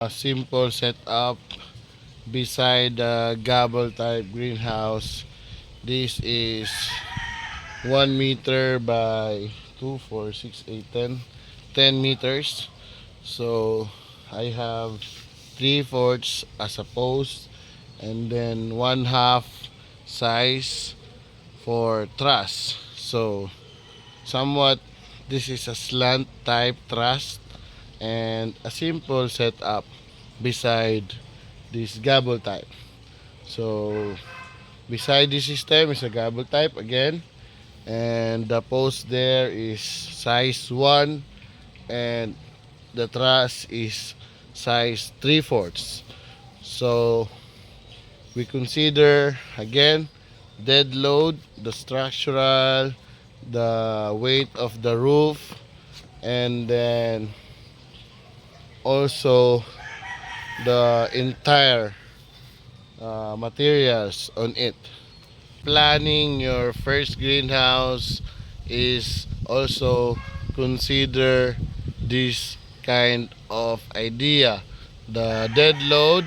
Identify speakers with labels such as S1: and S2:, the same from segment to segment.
S1: A simple setup beside the gable type greenhouse. This is 1 meter by 2, 4, 6, 8, 10 meters. So I have 3/4 as a post, and then 1/2 size for truss. So somewhat this is a slant type truss and a simple setup beside this gable type. So beside this system is a gable type again, and the post there is size 1, and the truss is size 3/4. So we consider again dead load, the structural, the weight of the roof, and then also the entire materials on it. Planning your first greenhouse is also consider this kind of idea: the dead load,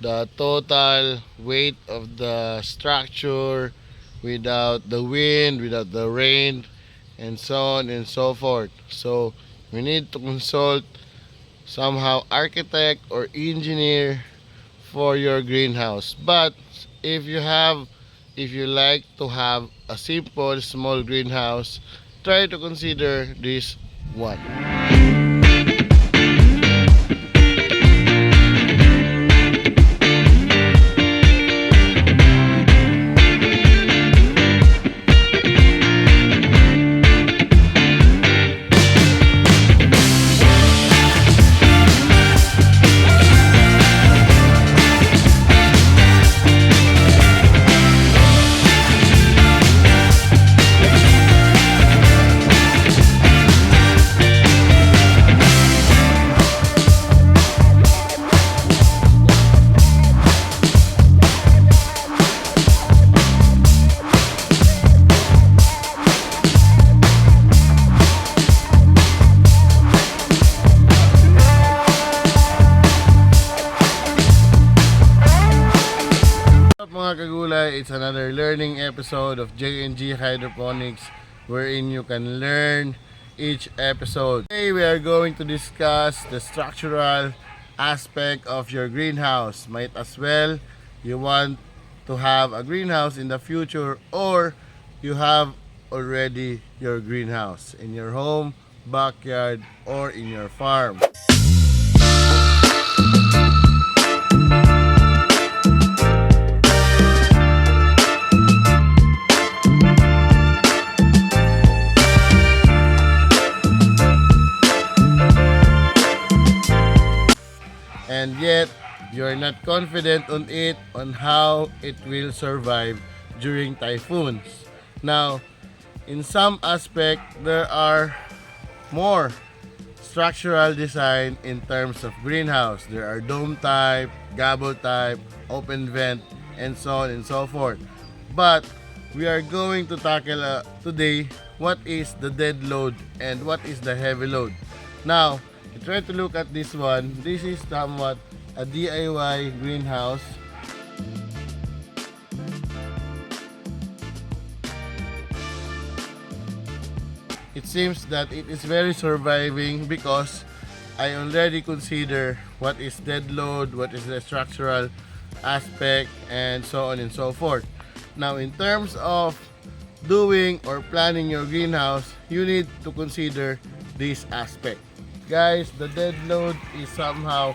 S1: the total weight of the structure without the wind, without the rain, and so on and so forth. So we need to consult somehow architect or engineer for your greenhouse. But if you have if you like to have a simple small greenhouse, try to consider this one. What's up mga kagulay? It's another learning episode of J&G Hydroponics, wherein you can learn each episode. Today we are going to discuss the structural aspect of your greenhouse. Might as well you want to have a greenhouse in the future, or you have already your greenhouse in your home, backyard, or in your farm. And yet you're not confident on it, on how it will survive during typhoons. Now, in some aspect, there are more structural design in terms of greenhouse. There are dome type, gable type, open vent, and so on and so forth. But we are going to tackle today what is the dead load and what is the heavy load. Now, try to look at this one. This is somewhat a DIY greenhouse. It seems that it is very surviving because I already consider what is dead load, what is the structural aspect, and so on and so forth. Now, in terms of doing or planning your greenhouse, you need to consider this aspect. Guys, the dead load is somehow,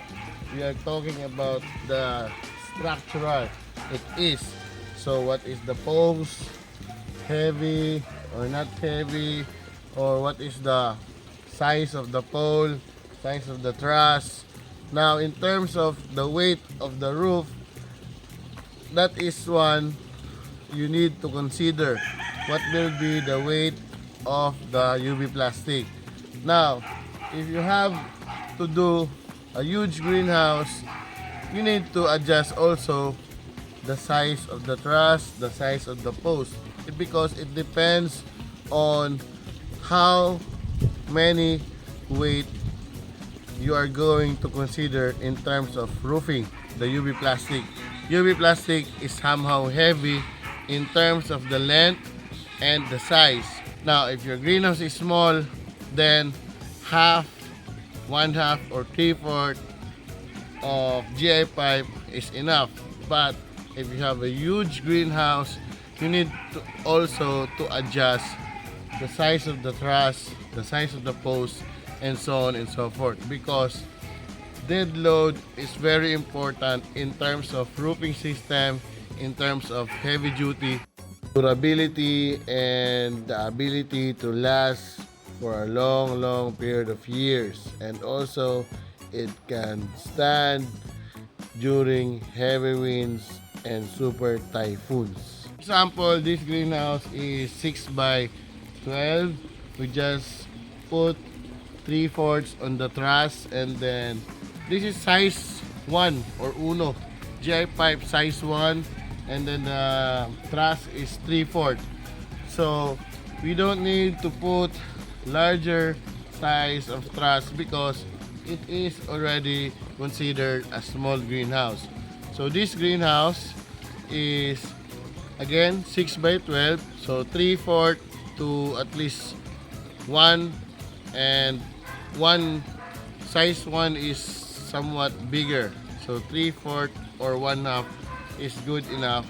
S1: we are talking about the structural. It is. So what is the post? Heavy or not heavy? Or what is the size of the pole? Size of the truss? Now, in terms of the weight of the roof, that is one you need to consider. What will be the weight of the UV plastic? Now, if you have to do a huge greenhouse, you need to adjust also the size of the truss, the size of the post, because it depends on how many weight you are going to consider in terms of roofing, the UV plastic. UV plastic is somehow heavy in terms of the length and the size. Now, if your greenhouse is small, then half, one half, or three-fourths of GI pipe is enough. But if you have a huge greenhouse, you need to also to adjust the size of the truss, the size of the post, and so on and so forth, because dead load is very important in terms of roofing system, in terms of heavy duty durability, and the ability to last for a long period of years. And also it can stand during heavy winds and super typhoons. Example, this greenhouse is 6 by 12. We just put 3/4 on the truss, and then this is size 1 or uno. GI pipe size 1, and then the truss is 3/4. So we don't need to put larger size of truss because it is already considered a small greenhouse. So this greenhouse is again 6 by 12, so 3/4 to at least 1, and one size 1 is somewhat bigger, so 3/4 or 1/2 is good enough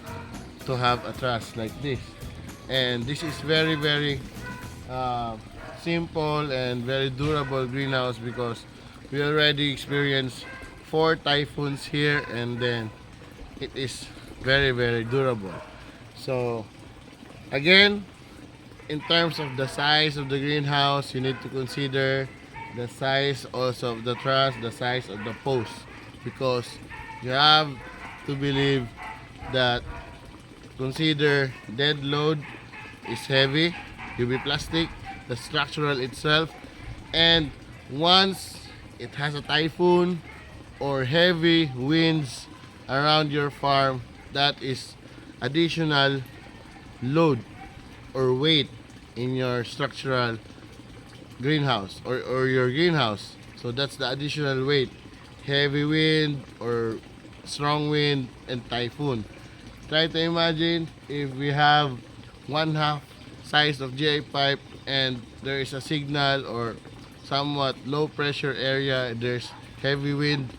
S1: to have a truss like this. And this is very simple and very durable greenhouse, because we already experienced 4 typhoons here, and then it is very durable. So again, in terms of the size of the greenhouse, you need to consider the size also of the truss, the size of the post, because you have to believe that consider dead load is heavy, UV plastic, the structural itself, and once it has a typhoon or heavy winds around your farm, that is additional load or weight in your structural greenhouse or your greenhouse. So that's the additional weight: heavy wind or strong wind and typhoon. Try to imagine if we have 1/2 size of GI pipe and there is a signal or somewhat low pressure area, there's heavy wind.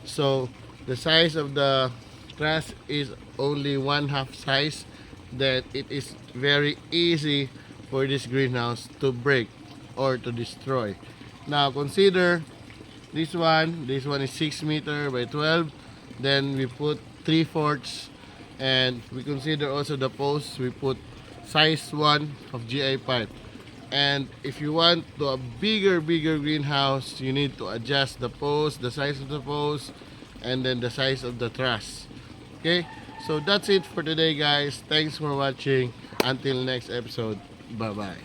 S1: So the size of the truss is only 1/2 size, that it is very easy for this greenhouse to break or to destroy. Now consider this one is 6 meter by 12, then we put 3/4, and we consider also the posts, we put size 1 of GI pipe. And if you want to a bigger greenhouse, you need to adjust the post, the size of the post, and then the size of the truss. Okay, so that's it for today, guys. Thanks for watching. Until next episode, bye bye.